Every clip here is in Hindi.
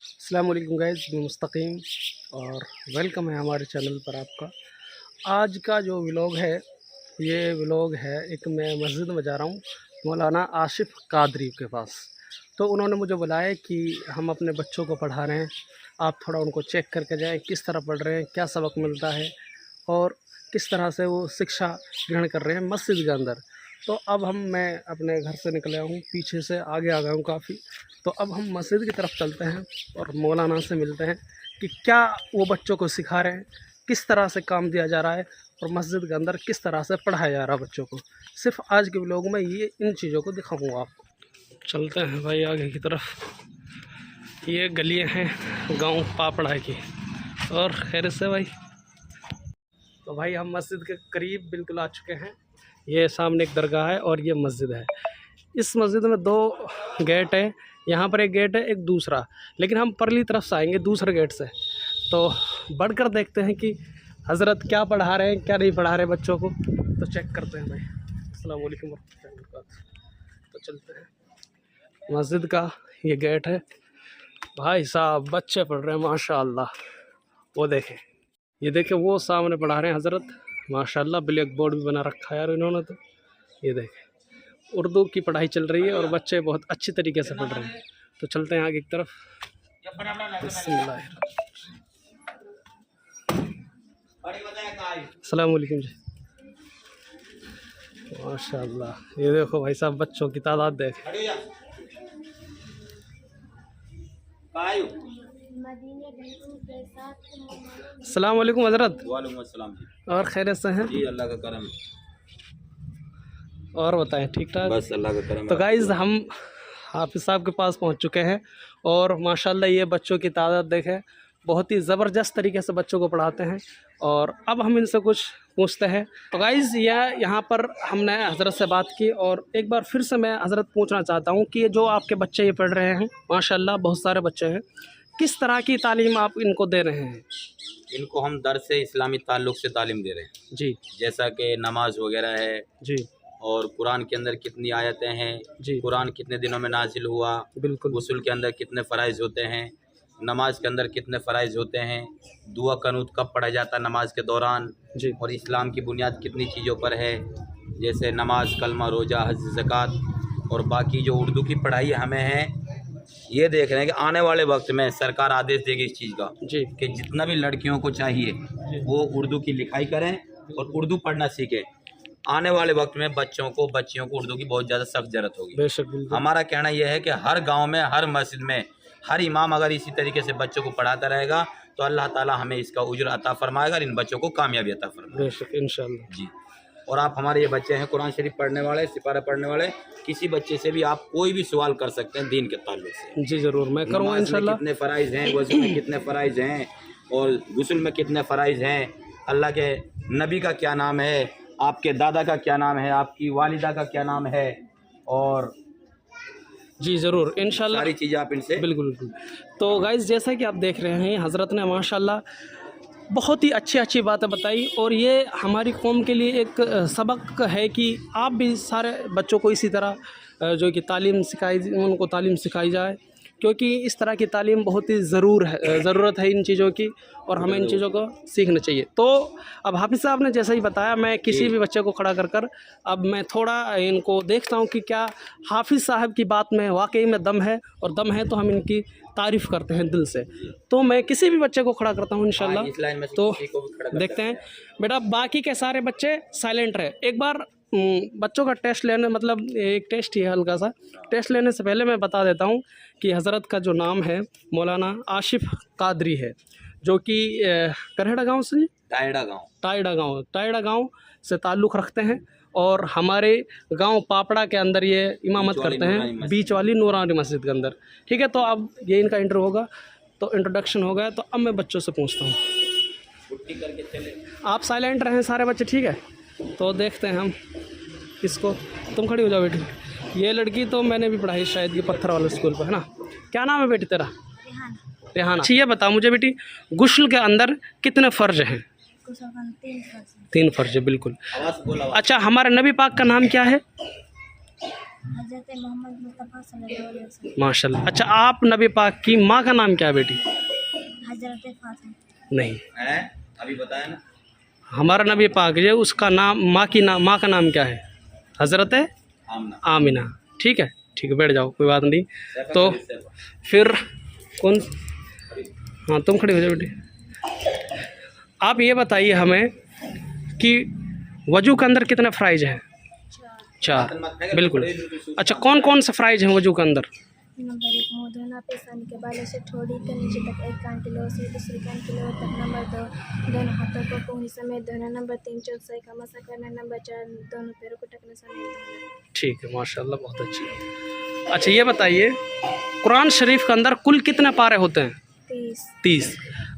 अस्सलाम वालेकुम गाइस, मैं मुस्तकीम और वेलकम है हमारे चैनल पर आपका। आज का जो व्लॉग है, ये व्लॉग है एक मैं मस्जिद में जा रहा हूँ मौलाना आशिफ कादरी के पास। तो उन्होंने मुझे बुलाया कि हम अपने बच्चों को पढ़ा रहे हैं, आप थोड़ा उनको चेक करके जाएं, किस तरह पढ़ रहे हैं, क्या सबक मिलता है और किस तरह से वो शिक्षा ग्रहण कर रहे हैं मस्जिद के अंदर। तो अब मैं अपने घर से निकले हूँ, पीछे से आगे आ गया हूँ काफ़ी। तो अब हम मस्जिद की तरफ चलते हैं और मौलाना से मिलते हैं कि क्या वो बच्चों को सिखा रहे हैं, किस तरह से काम दिया जा रहा है और मस्जिद के अंदर किस तरह से पढ़ाया जा रहा है बच्चों को। सिर्फ आज के व्लॉग में ये इन चीज़ों को दिखाऊंगा आपको। चलते हैं भाई आगे की तरफ। ये गलियाँ हैं गांव पापड़ा की। और खैर से भाई, तो भाई हम मस्जिद के करीब बिल्कुल आ चुके हैं। ये सामने एक दरगाह है और ये मस्जिद है। इस मस्जिद में दो गेट हैं, यहाँ पर एक गेट है, एक दूसरा, लेकिन हम परली तरफ से आएंगे दूसरे गेट से। तो बढ़कर देखते हैं कि हज़रत क्या पढ़ा रहे हैं, क्या नहीं पढ़ा रहे बच्चों को। तो चेक करते हैं भाई। अस्सलाम वालेकुम वरहमतुल्लाहि वबरकातुहू। तो चलते हैं। मस्जिद का ये गेट है। भाई साहब बच्चे पढ़ रहे हैं माशाअल्लाह। वो देखें, ये देखें वो सामने पढ़ा रहे हैं हज़रत माशाअल्लाह। ब्लैक बोर्ड भी बना रखा है यार इन्होंने। तो ये देखें उर्दू की पढ़ाई चल रही है और बच्चे बहुत अच्छी तरीके से पढ़ रहे हैं। तो चलते हैं आगे की तरफ। अस्सलाम वालेकुम जी। माशाअल्लाह ये देखो भाई साहब बच्चों की तादाद देख। अस्सलाम वालेकुम हज़रत। वालेकुम अस्सलाम जी। और खैरियत से हैं जी, अल्लाह का करम है। और बताएं ठीक ठाक। बस अल्लाह का करम है। तो गाइज़ हम हाफिज़ साहब के पास पहुंच चुके हैं और माशाल्लाह ये बच्चों की तादाद देखें, बहुत ही ज़बरदस्त तरीके से बच्चों को पढ़ाते हैं। और अब हम इनसे कुछ पूछते हैं। तो गाइज़ यहाँ पर हमने हज़रत से बात की और एक बार फिर से मैं हज़रत पूछना चाहता हूँ कि जो आपके बच्चे ये पढ़ रहे हैं माशाल्लाह बहुत सारे बच्चे हैं, किस तरह की तालीम आप इनको दे रहे हैं? इनको हम दरस इस्लामी ताल्लुक़ से तालीम दे रहे हैं जी। जैसा कि नमाज वगैरह है जी। और कुरान के अंदर कितनी आयतें हैं जी। कुरान कितने दिनों में नाजिल हुआ, बिल्कुल। गुस्ल के अंदर कितने फ़राइज़ होते हैं, नमाज के अंदर कितने फ़राइज़ होते हैं, दुआ कनूत कब पढ़ा जाता है नमाज के दौरान, जी। और इस्लाम की बुनियाद कितनी चीज़ों पर है, जैसे नमाज, कलमा, रोज़ा, हज, ज़कात। और बाकी जो उर्दू की पढ़ाई हमें है, ये देख रहे हैं कि आने वाले वक्त में सरकार आदेश देगी इस चीज़ का जी कि जितना भी लड़कियों को चाहिए वो उर्दू की लिखाई करें और उर्दू पढ़ना सीखें। आने वाले वक्त में बच्चियों को उर्दू की बहुत ज़्यादा सख्त ज़रूरत होगी। बेशक। हमारा कहना यह है कि हर गांव में, हर मस्जिद में, हर इमाम अगर इसी तरीके से बच्चों को पढ़ाता रहेगा तो अल्लाह ताला हमें इसका उज्र अता फरमाएगा और इन बच्चों को कामयाबी अता फरमाएगा। बेशक इंशाअल्लाह जी। और आप हमारे ये बच्चे हैं कुरान शरीफ पढ़ने वाले, सिपारा पढ़ने वाले, किसी बच्चे से भी आप कोई भी सवाल कर सकते हैं दीन के ताल्लुक से। जी ज़रूर मैं करूँगा इंशाअल्लाह। कितने फ़राइज़ हैं, वज़ू में कितने फ़राइज़ हैं और गुस्ल में कितने फ़राइज़ हैं, अल्लाह के नबी का क्या नाम है, आपके दादा का क्या नाम है, आपकी वालिदा का क्या नाम है, और जी ज़रूर इंशाअल्लाह सारी चीज़ें आप इनसे बिल्कुल बिल्कुल। तो गाइज़ जैसा कि आप देख रहे हैं हज़रत ने माशाल्लाह बहुत ही अच्छी बातें बताई और ये हमारी कौम के लिए एक सबक है कि आप भी सारे बच्चों को इसी तरह जो कि उनको तालीम सिखाई जाए, क्योंकि इस तरह की तालीम बहुत ही ज़रूरत है इन चीज़ों की और हमें इन चीज़ों को सीखना चाहिए। तो अब हाफिज़ साहब ने जैसा ही बताया, मैं किसी भी बच्चे को खड़ा कर अब मैं थोड़ा इनको देखता हूँ कि क्या हाफिज़ साहब की बात में वाकई में दम है, और दम है तो हम इनकी तारीफ़ करते हैं दिल से। तो मैं किसी भी बच्चे को खड़ा करता हूँ इंशाल्लाह। तो देखते हैं बेटा, बाकी के सारे बच्चे साइलेंट रहे। एक बार बच्चों का टेस्ट लेने, मतलब एक टेस्ट ही है हल्का सा, टेस्ट लेने से पहले मैं बता देता हूँ कि हज़रत का जो नाम है मौलाना आशिफ कादरी है, जो कि करेड़ा गांव से, टायड़ा गांव से ताल्लुक़ रखते हैं और हमारे गांव पापड़ा के अंदर ये इमामत करते हैं, बीच वाली नूरानी मस्जिद के अंदर। ठीक है, तो अब ये इनका इंट्रो होगा, तो इंट्रोडक्शन हो गया। तो अब मैं बच्चों से पूछता हूँ, आप साइलेंट रहें सारे बच्चे, ठीक है? तो देखते हैं हम इसको। तुम खड़ी हो जाओ बेटी। ये लड़की तो मैंने भी पढ़ाई शायद ये पत्थर वाले स्कूल पर, है ना? क्या नाम है बेटी तेरा? रेहाना। अच्छा ये बता मुझे बेटी, गुस्ल के अंदर कितने फ़र्ज हैं? 3 फ़र्ज है बिल्कुल। अच्छा हमारे नबी पाक का नाम क्या है? हज़रत मोहम्मद मुस्तफ़ा सल्लल्लाहु अलैहि वसल्लम। माशाल्लाह। अच्छा, आप नबी पाक की माँ का नाम क्या है बेटी? हज़रत फातिमा। नहीं, है अभी बताया ना। हमारा नबी पाक जो उसका नाम माँ का नाम क्या है? हज़रत आमना। आमिना। ठीक है, ठीक है, बैठ जाओ, कोई बात नहीं। तो फिर कौन? हाँ, तुम खड़ी हो जाओ बेटी। आप ये बताइए हमें कि वजू के अंदर कितने फ़राइज़ हैं? 4। बिल्कुल। अच्छा, कौन कौन से फ़राइज़ हैं वजू के अंदर? नंबर 1 मुँह धोना, पेशानी के बालों से ठोड़ी के नीचे तक 1 कान की लोर से दूसरी कान की लोर तक। नंबर 2 दोनों हाथों को पूंछ समेत धोना। नंबर 3 चौथाई का मसा करना। नंबर 4 दोनों पैरों को टखने समेत धोना। ठीक है, माशाल्लाह, बहुत अच्छी। अच्छा, ये बताइए कुरान शरीफ के अंदर कुल कितने पारे होते हैं? 30।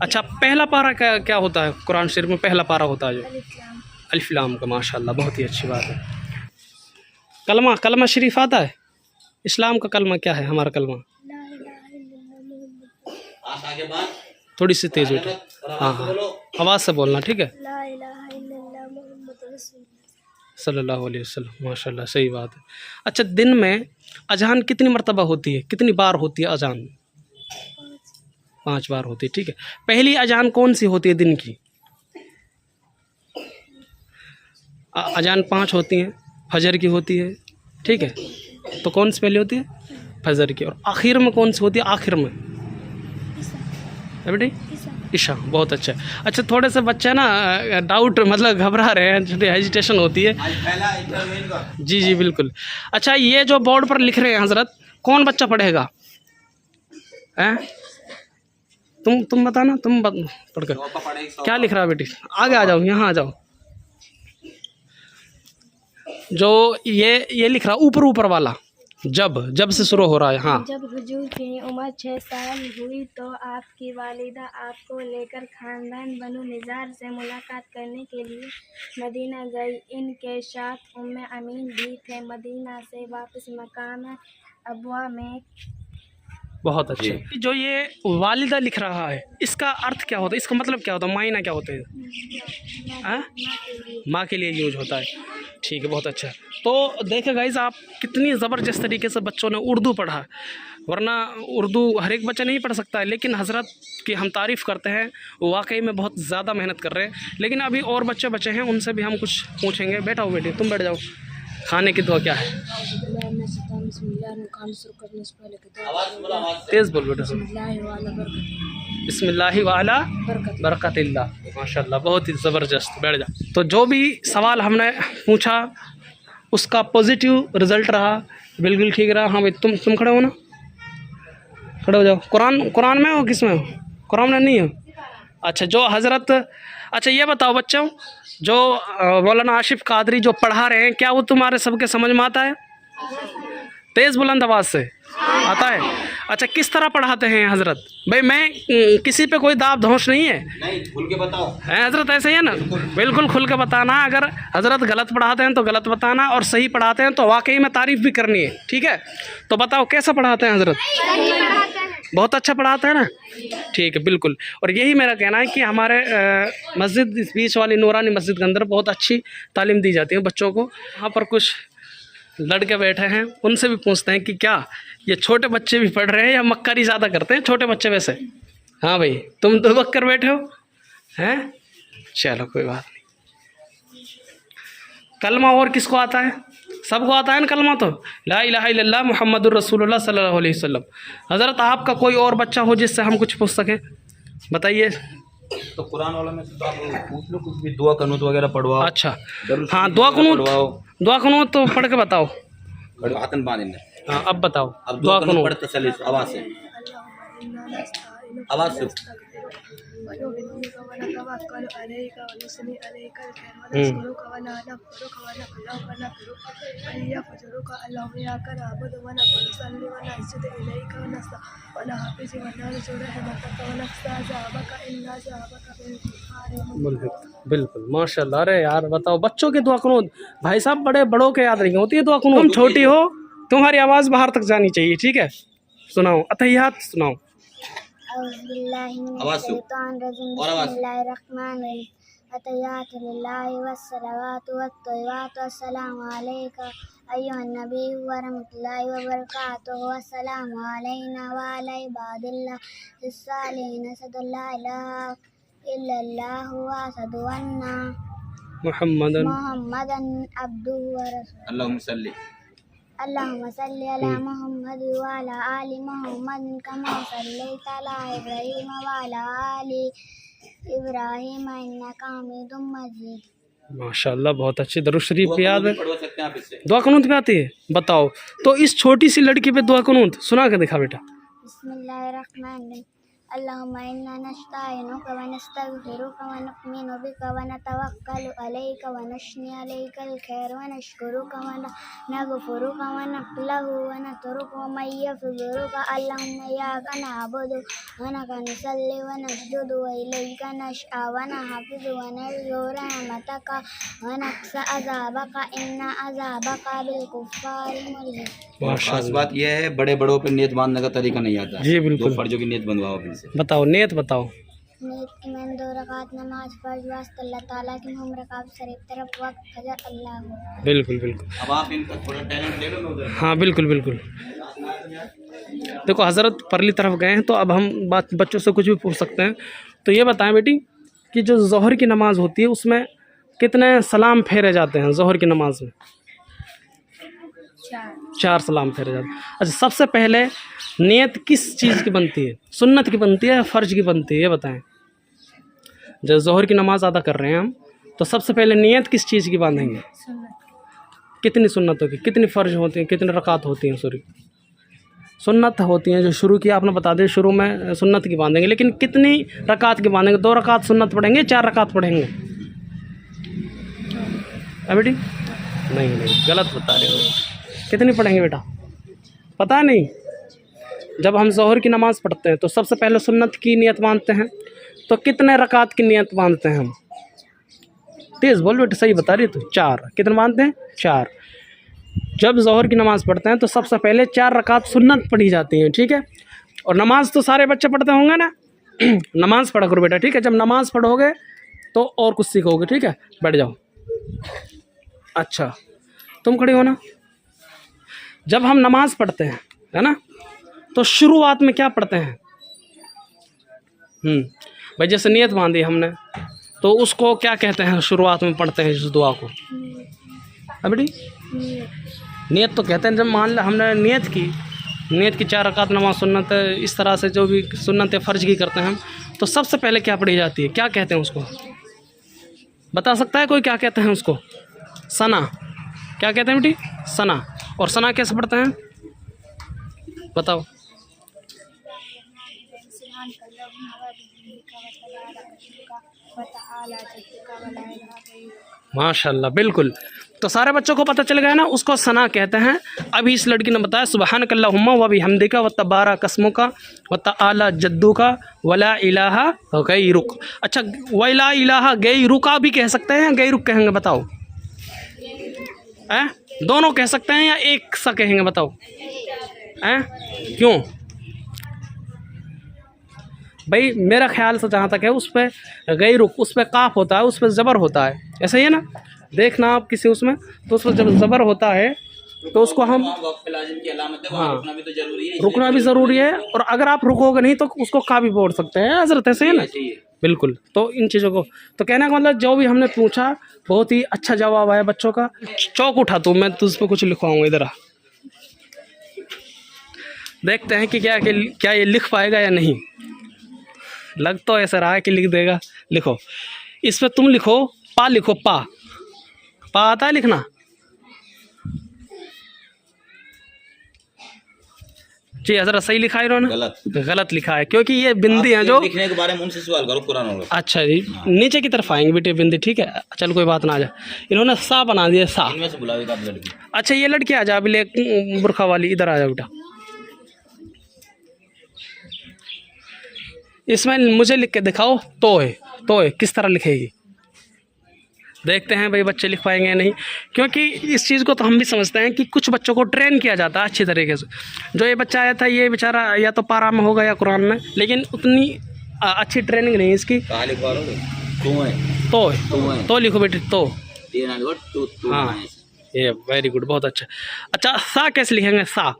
अच्छा, पहला पारा क्या क्या होता है कुरान शरीफ में? पहला पारा होता है जो अलिफ लाम। अलिफ लाम का। माशाल्लाह, बहुत ही अच्छी बात है। कलमा शरीफ आता है? इस्लाम का कलमा क्या है? हमारा कलमा ला इलाहा इल्लल्लाह मुहम्मद आप आगे बात थोड़ी सी तेज़ उठे। हाँ हाँ, आवाज़ से बोलना, ठीक है। ला इलाहा इल्लल्लाह मुहम्मद रसूलुल्लाह। सल्लल्लाहु अलैहि वसल्लम। माशाल्लाह, सही बात है। अच्छा, दिन में अजान कितनी मरतबा होती है? कितनी बार होती है अजान? 5 बार होती है, ठीक है। पहली अजान कौन सी होती है दिन की? अजान 5 होती हैं। फजर की होती है, ठीक है। तो कौन सी पहले होती है? फजर की। और आखिर में कौन सी होती है? आखिर में है बेटी ईशा। बहुत अच्छा। अच्छा, थोड़े से बच्चे ना डाउट मतलब घबरा रहे हैं, थोड़ी हेजिटेशन होती है। जी जी बिल्कुल। अच्छा, ये जो बोर्ड पर लिख रहे हैं हजरत, कौन बच्चा पढ़ेगा? हैं? तुम बताना, पढ़ कर क्या लिख रहा है बेटी? आगे आ जाओ, यहाँ आ जाओ। जो ये लिख रहा ऊपर वाला, जब से शुरू हो रहा है। हाँ, जब हुजूर की उम्र 6 साल हुई तो आपकी वालिदा आपको लेकर खानदान बनु निज़ार से मुलाकात करने के लिए मदीना गई। इनके साथ उम्मे अमीन भी थे। मदीना से वापस मकाम अबवा में। बहुत अच्छे। जो ये वालिदा लिख रहा है, इसका अर्थ क्या होता है? इसका मतलब क्या होता है? मायना क्या होता है? हाँ? माँ के लिए यूज होता है, ठीक है, बहुत अच्छा। तो देखे गाइस, आप कितनी ज़बरदस्त तरीके से बच्चों ने उर्दू पढ़ा। वरना उर्दू हर एक बच्चा नहीं पढ़ सकता है, लेकिन हज़रत की हम तारीफ़ करते हैं, वो वाकई में बहुत ज़्यादा मेहनत कर रहे हैं। लेकिन अभी और बच्चे हैं, उनसे भी हम कुछ पूछेंगे। बैठा हो बेटी, तुम बैठ जाओ। खाने की दुआ क्या है? तेज़ बोल बेटा। बिस्मिल्लाहि वाला बरकतिल्लाह। माशाल्लाह, बहुत ही ज़बरदस्त। बैठ जा। तो जो भी सवाल हमने पूछा उसका पॉजिटिव रिज़ल्ट रहा, बिल्कुल ठीक रहा। हाँ भाई, तुम खड़े हो ना, खड़े हो जाओ। कुरान में हो? किस में हो? कुरान में नहीं हो? अच्छा, जो हज़रत, अच्छा ये बताओ बच्चों, जो मौलाना आशिफ कादरी जो पढ़ा रहे हैं, क्या वो तुम्हारे सबके समझ में आता है? तेज़ बुलंद आवाज़ से आता है? अच्छा, किस तरह पढ़ाते हैं हज़रत? भाई, मैं किसी पे कोई दाब धौंस नहीं है, नहीं, खुल के बताओ। है हज़रत, ऐसे ही है ना? बिल्कुल खुल के बताना। अगर हज़रत गलत पढ़ाते हैं तो गलत बताना, और सही पढ़ाते हैं तो वाकई में तारीफ़ भी करनी है, ठीक है? तो बताओ कैसा पढ़ाते हैं हज़रत? बहुत अच्छा पढ़ाते हैं ना, ठीक है, बिल्कुल। और यही मेरा कहना है कि हमारे मस्जिद, इस बीच वाली नूरानी मस्जिद के अंदर बहुत अच्छी तालीम दी जाती है बच्चों को। यहाँ पर कुछ लड़के बैठे हैं, उनसे भी पूछते हैं कि क्या ये छोटे बच्चे भी पढ़ रहे हैं या मक्कारी ज़्यादा करते हैं छोटे बच्चे वैसे? हाँ भाई, तुम तो बक्कर बैठे हो, हैं? चलो, कोई बात नहीं। कलमा और किसको आता है? सबको आता है ना कलमा तो। ला इलाहा इल्लल्लाह मुहम्मदुर रसूलुल्लाह सल्लल्लाहु अलैहि वसल्लम। हज़रत, आपका कोई और बच्चा हो जिससे हम कुछ पूछ सकें, बताइए। तो कुरान वाला में तो आप पूछ लो कुछ भी, दुआ कनूत वगैरह पढ़वाओ। अच्छा, हाँ, दुआ कनूत तो पढ़ के बताओ। हाथन बांधने। हाँ, अब बताओ। अब दुआ कनूत पढ़ते चले आवाज़ से, आवाज़ से। बिल्कुल, माशाल्लाह। अरे यार, बताओ, बच्चों की दुआ कनूत, भाई साहब, बड़ों के याद नहीं होती है दुआ कनूत। तुम छोटी हो, तुम्हारी आवाज़ बाहर तक जानी चाहिए, ठीक है? सुनाओ, अतहियात सुनाओ। अय्युहन्नबी व रहमतुल्लाहि व बरकातुहू अस्सलामु अलैना व अला इबादिल्लाहिस सालिहीन सल्लल्लाहु ला इलाहा इल्लल्लाहु व अशहदु अन्ना मुहम्मदन अब्दुहु व रसूलुहु। अल्लाहुम्मा सल्लि अला मुहम्मद व अला आलि मुहम्मद कमा सल्लैता अला इब्राहीम व अला आलि इब्राहीम इन्नका हमीदुम मजीद। माशाल्लाह, बहुत अच्छी दरूद शरीफ भी याद है। पढ़वा सकते हैं आप इससे। दुआ कुनूत भी आती है? बताओ तो इस छोटी सी लड़की पे दुआ कुनूत सुना के दिखा बेटा। बिस्मिल्लाहिर्रहमानिर्रहीम। अल्लाहुम्मा इन्ना नस्तईनुका व नस्तगफिरुका व नु'मिनु बिका व नतवक्कलु अलैका व नस्नी अलैकल खैर व नशकुरुका व नगफिरुका व नक़लहु व नतरुकु मन यफ़्ज़ुरुका। अल्लाहुम्मा इय्याका नअबुदु व लका नुसल्ली व नस्जुदु व इलैका नस्अ व नहफ़िज़ु व नरजू रहमतका व नख्शा अज़ाबका इन्ना अज़ाबका बिल कुफ़्फ़ारि मुहीत। खास बात यह है, बड़े बड़ों पे नियत बांधने का तरीका नहीं आता। जी बिल्कुल। 2 फर्जों की नियत बंधवाओ अपने से। बताओ नियत बताओ। नीयत की मैंने 2 रकात नमाज फ़र्ज़ वास्ते अल्लाह ताला की हम रकाब शरीफ तरफ वक्त फजर अल्लाह। बिल्कुल बिल्कुल। अब आप इनका थोड़ा टैलेंट ले लो ना उधर। हाँ बिल्कुल बिल्कुल। देखो हज़रत परली तरफ गए हैं तो अब हम बच्चों से कुछ भी पूछ सकते हैं। तो ये बताएं बेटी कि जो ज़ोहर की नमाज़ होती है उसमें कितने सलाम फेरे जाते हैं? ज़ोहर की नमाज में 4 सलाम फेरे जाते हैं। अच्छा, सबसे पहले नियत किस चीज़ की बनती है? सुन्नत की बनती है या फ़र्ज की बनती है? ये बताएं। जब ज़ोहर की नमाज़ अदा कर रहे हैं हम तो सबसे पहले नियत किस चीज़ की बांधेंगे? कितनी सुन्नतों की, कितनी फ़र्ज होती हैं, कितनी रकात होती हैं? सॉरी, सुन्नत होती हैं जो शुरू की आपने बता दिया, शुरू में सुन्नत की बांधेंगे, लेकिन कितनी रकात की बांधेंगे? 2 रकात सुन्नत पढ़ेंगे, 4 रकात पढ़ेंगे? बेटी नहीं गलत बता रहे हो। कितनी पढ़ेंगे बेटा? पता नहीं। जब हम ज़ोहर की नमाज़ पढ़ते हैं तो सबसे पहले सुन्नत की नियत बांधते हैं, तो कितने रकात की नियत बांधते हैं हम? तेज़ बोल बेटा, सही बता रही है तो 4। कितने बांधते हैं? 4। जब ज़ोहर की नमाज़ पढ़ते हैं तो सबसे पहले 4 रकात सुन्नत पढ़ी जाती हैं, ठीक है? और नमाज़ तो सारे बच्चे पढ़ते होंगे ना। नमाज़ पढ़ा करो बेटा, ठीक है? जब नमाज़ पढ़ोगे तो और कुछ सीखोगे, ठीक है? बैठ जाओ। अच्छा, तुम खड़ी हो ना। जब हम नमाज़ पढ़ते हैं, है ना, तो शुरुआत में क्या पढ़ते हैं? भाई जैसे नियत बांधी हमने तो उसको क्या कहते हैं? शुरुआत में पढ़ते हैं इस दुआ को। बेटी नियत तो कहते हैं। जब मान लो हमने नियत की 4 रकात नमाज सुन्नत, इस तरह से जो भी सुन्नत फ़र्ज की करते हैं हम, तो सबसे पहले क्या पढ़ी जाती है? क्या कहते हैं उसको? बता सकता है कोई क्या कहते हैं उसको? सना। क्या कहते हैं बेटी? सना। और सना कैसे पढ़ते हैं बताओ? माशाल्लाह, बिल्कुल। तो सारे बच्चों को पता चल गया ना, उसको सना कहते हैं। अभी इस लड़की ने बताया सुब्हानकल्लाहुम्मा व बिहम्दिका व तबारक अस्मुका व तआला जद्दुका वला इलाहा गैरुक। अच्छा, वला इलाहा गैरुका भी कह सकते हैं या गैरुक कहेंगे? बताओ। दोनों कह सकते हैं या एक सा कहेंगे? बताओ। क्यों भाई? मेरा ख्याल से जहाँ तक है उस पर गैरुक, उस पर काफ होता है, उस पर ज़बर होता है, ऐसा ही है ना? देखना आप किसी उसमें, तो उस पर जब ज़बर होता है तो उसको हम, हाँ, रुकना भी ज़रूरी है। और अगर आप रुकोगे नहीं तो उसको का भी बोल सकते हैं हज़रत, ऐसे है ना? बिल्कुल। तो इन चीज़ों को तो कहने का मतलब जो भी हमने पूछा बहुत ही अच्छा जवाब आया बच्चों का। चौक उठा तू, मैं तुझ पर कुछ लिखवाऊँगा। इधर आ, देखते हैं कि क्या ये लिख पाएगा या नहीं। लग तो ऐसा रहा है कि लिख देगा। लिखो, इस पर तुम लिखो पा, लिखो पा। पा आता है लिखना? जी हज़रत सही लिखा है इन्होंने? गलत लिखा है, क्योंकि ये बिंदी हैं जो लिखने के बारे में उनसे सवाल करो, कुरान होगा। अच्छा जी, नीचे की तरफ आएंगे बेटे बिंदी, ठीक है? चल कोई बात ना, आ जा। इन्होंने सा बना दिया, सा। इनमें से बुलावेगा आप लड़की। अच्छा, ये लड़की आ जा, अभी ले बुरखा वाली, इधर आ जा बेटा। इसमें मुझे लिख के दिखाओ। तो है किस तरह लिखेगी? देखते हैं भाई बच्चे लिख पाएंगे या नहीं, क्योंकि इस चीज़ को तो हम भी समझते हैं कि कुछ बच्चों को ट्रेन किया जाता है अच्छी तरीके से। जो ये बच्चा आया था ये बेचारा या तो पारा में होगा या कुरान में, लेकिन उतनी अच्छी ट्रेनिंग नहीं है इसकी। कहाँ लिखवा रहे हो? तो लिखो बेटे, तो। हाँ ये वेरी गुड, बहुत अच्छा। अच्छा, सा कैसे लिखेंगे? सा।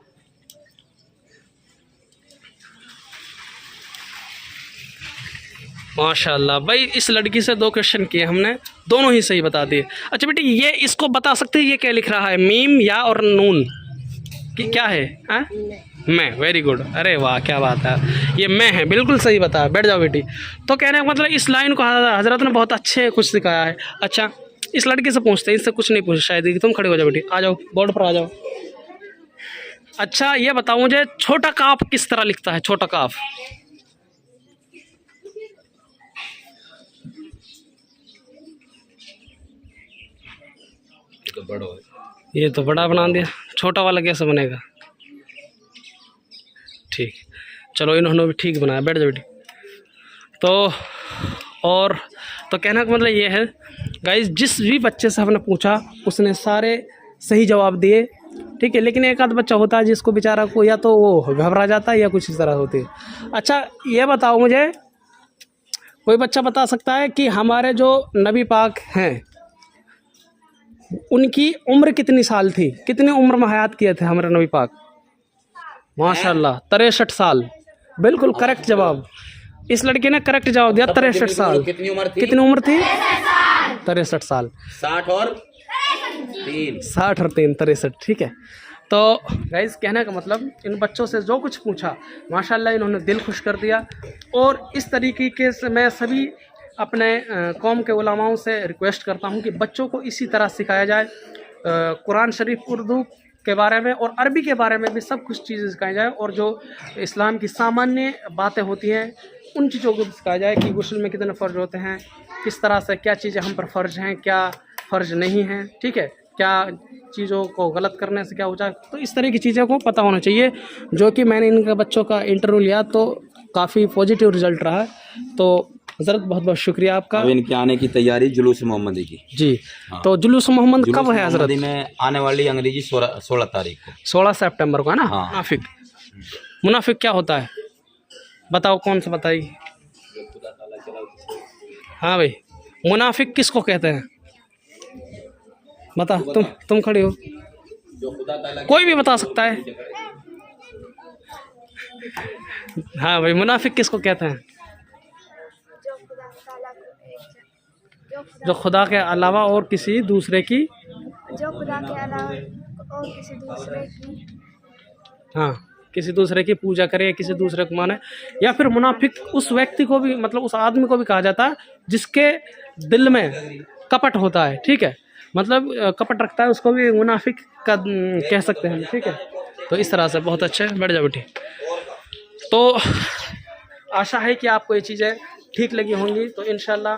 माशाल्लाह भाई, इस लड़की से 2 क्वेश्चन किए हमने, दोनों ही सही बता दिए। अच्छा बेटी, ये इसको बता सकते हैं ये क्या लिख रहा है? मीम, या और नून कि क्या है? हाँ, मैं। वेरी गुड, अरे वाह क्या बात है, ये मैं है, बिल्कुल सही बताया। बैठ जाओ बेटी। तो कहने का मतलब इस लाइन को हजरत ने बहुत अच्छे कुछ सिखाया है। अच्छा, इस लड़के से पूछते हैं, इससे कुछ नहीं पूछ शायद। तुम खड़े हो जाओ बेटी, आ जाओ बोर्ड पर आ जाओ। अच्छा ये बताओ मुझे, छोटा काफ किस तरह लिखता है? छोटा काफ। तो बड़ा है, ये तो बड़ा बना दिया, छोटा वाला कैसे बनेगा? ठीक, चलो इन्होंने भी ठीक बनाया। बैठ जाओ बेटी। तो और तो कहने का मतलब ये है गाइस, जिस भी बच्चे से हमने पूछा उसने सारे सही जवाब दिए, ठीक है। लेकिन एक आध बच्चा होता है जिसको बेचारा को या तो वो घबरा जाता है या कुछ इस तरह होती है। अच्छा ये बताओ मुझे, कोई बच्चा बता सकता है कि हमारे जो नबी पाक हैं उनकी उम्र कितनी साल थी? कितनी उम्र में हयात किए थे हमारे नबी पाक? माशाल्लाह 63 साल, बिल्कुल करेक्ट जवाब। इस लड़के ने करेक्ट जवाब दिया, 63 साल। कितनी उम्र थी? कितनी उम्र थी? 63 साल। 60 और 3। 60 और 3 63, ठीक है। तो गाइस कहने का मतलब, इन बच्चों से जो कुछ पूछा माशाल्लाह इन्होंने दिल खुश कर दिया। और इस तरीके से मैं सभी अपने कौम के उलमाओं से रिक्वेस्ट करता हूं कि बच्चों को इसी तरह सिखाया जाए। कुरान शरीफ, उर्दू के बारे में और अरबी के बारे में भी सब कुछ चीज़ें सिखाई जाए, और जो इस्लाम की सामान्य बातें होती हैं उन चीज़ों को भी सिखाया जाए कि गुस्ल में कितने फ़र्ज होते हैं, किस तरह से क्या चीज़ें हम पर फ़र्ज हैं, क्या फ़र्ज नहीं हैं, ठीक है, क्या चीज़ों को गलत करने से क्या हो जाए। तो इस तरह की चीज़ों को पता होना चाहिए, जो कि मैंने इनके बच्चों का इंटरव्यू लिया तो काफ़ी पॉजिटिव रिजल्ट रहा। तो हज़रत बहुत बहुत शुक्रिया आपका। अब इनके आने की तैयारी जुलूस मोहम्मदी की। जी हाँ। तो जुलूस मोहम्मद जुलूस कब है हज़रत? मोहम्मदी में आने वाली अंग्रेजी 16 तारीख को। 16 सितंबर को है ना? हाँ। मुनाफिक, मुनाफिक क्या होता है बताओ, कौन सा बताइए। हाँ भाई, मुनाफिक किसको कहते हैं? बता, तुम खड़ी हो, कोई भी बता सकता है। हाँ भाई, मुनाफिक किसको कहते हैं? जो खुदा के अलावा और किसी दूसरे की, जो खुदा के अलावा और किसी दूसरे की, हाँ, किसी दूसरे की पूजा करे, किसी दूसरे को माने। या फिर मुनाफिक उस व्यक्ति को भी, मतलब उस आदमी को भी कहा जाता है जिसके दिल में कपट होता है, ठीक है, मतलब कपट रखता है, उसको भी मुनाफिक का कह सकते हैं, ठीक है। तो इस तरह से बहुत अच्छे। बैठ जाओ बेटी। तो आशा है कि आपको ये चीज़ें ठीक लगी होंगी। तो इंशाल्लाह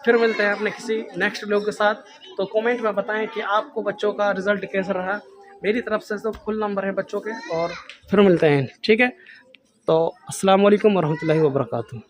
फिर मिलते हैं अपने किसी नेक्स्ट व्लॉग के साथ। तो कमेंट में बताएं कि आपको बच्चों का रिज़ल्ट कैसा रहा। मेरी तरफ से तो फुल नंबर है बच्चों के, और फिर मिलते हैं, ठीक है। तो अस्सलाम वालेकुम वरहमतुल्लाहि वबरकातुहू।